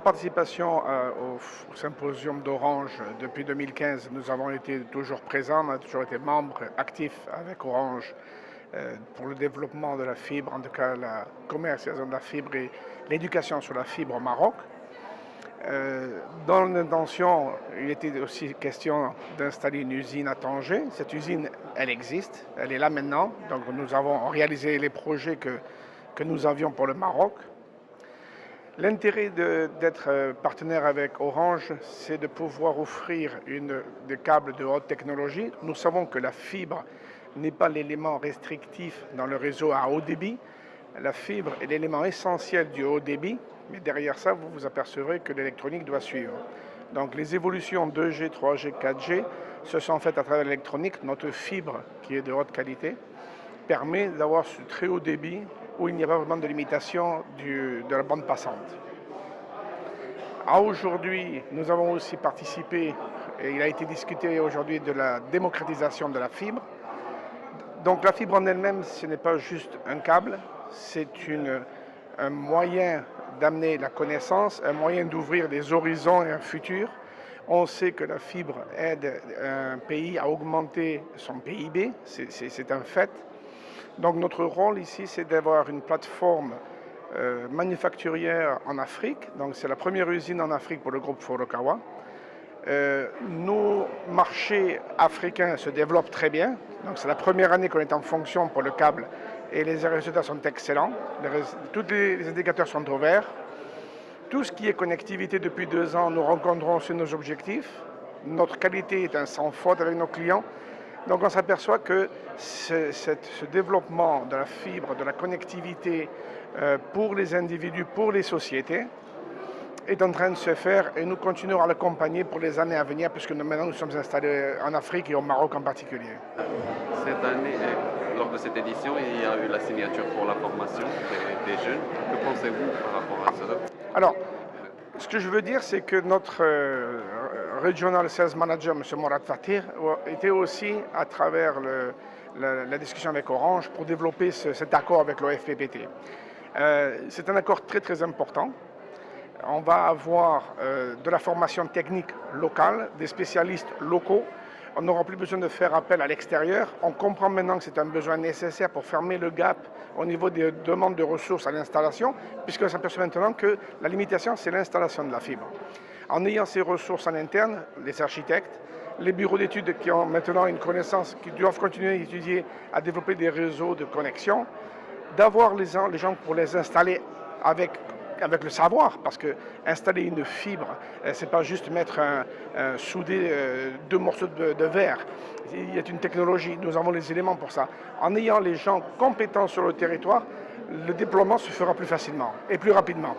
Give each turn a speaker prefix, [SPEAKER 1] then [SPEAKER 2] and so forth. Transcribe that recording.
[SPEAKER 1] participation au symposium d'Orange depuis 2015, nous avons été toujours présents, on a toujours été membres actifs avec Orange pour le développement de la fibre, en tout cas la commercialisation de la fibre et l'éducation sur la fibre au Maroc. Dans l'intention, il était aussi question d'installer une usine à Tanger. Cette usine, elle existe, elle est là maintenant. Donc nous avons réalisé les projets que nous avions pour le Maroc. L'intérêt d'être partenaire avec Orange, c'est de pouvoir offrir des câbles de haute technologie. Nous savons que la fibre n'est pas l'élément restrictif dans le réseau à haut débit. La fibre est l'élément essentiel du haut débit, mais derrière ça, vous vous apercevrez que l'électronique doit suivre. Donc les évolutions 2G, 3G, 4G se sont faites à travers l'électronique. Notre fibre, qui est de haute qualité, permet d'avoir ce très haut débit où il n'y a pas vraiment de limitation de la bande passante. À aujourd'hui, nous avons aussi participé, et il a été discuté aujourd'hui de la démocratisation de la fibre. Donc la fibre en elle-même, ce n'est pas juste un câble, c'est un moyen d'amener la connaissance, un moyen d'ouvrir des horizons et un futur. On sait que la fibre aide un pays à augmenter son PIB, c'est un fait. Donc notre rôle ici, c'est d'avoir une plateforme manufacturière en Afrique. Donc c'est la première usine en Afrique pour le groupe Furukawa. Nos marchés africains se développent très bien. Donc c'est la première année qu'on est en fonction pour le câble et les résultats sont excellents. Tous les indicateurs sont au vert. Tout ce qui est connectivité depuis 2 ans, nous rencontrons sur nos objectifs. Notre qualité est un sans faute avec nos clients. Donc on s'aperçoit que ce développement de la fibre, de la connectivité pour les individus, pour les sociétés, est en train de se faire et nous continuerons à l'accompagner pour les années à venir puisque maintenant nous sommes installés en Afrique et au Maroc en particulier.
[SPEAKER 2] Cette année, lors de cette édition, il y a eu la signature pour la formation des jeunes. Que pensez-vous par rapport à cela?
[SPEAKER 1] Alors, ce que je veux dire, c'est que notre Regional Sales Manager, M. Morad Fatir, était aussi à travers la discussion avec Orange pour développer cet accord avec l'OFPPT. C'est un accord très très important. On va avoir de la formation technique locale, des spécialistes locaux. On n'aura plus besoin de faire appel à l'extérieur. On comprend maintenant que c'est un besoin nécessaire pour fermer le gap au niveau des demandes de ressources à l'installation, puisqu'on s'aperçoit maintenant que la limitation, c'est l'installation de la fibre. En ayant ces ressources en interne, les architectes, les bureaux d'études qui ont maintenant une connaissance, qui doivent continuer à étudier, à développer des réseaux de connexion, d'avoir les gens pour les installer avec le savoir, parce que installer une fibre, c'est pas juste mettre souder 2 morceaux de verre. Il y a une technologie, nous avons les éléments pour ça. En ayant les gens compétents sur le territoire, le déploiement se fera plus facilement et plus rapidement.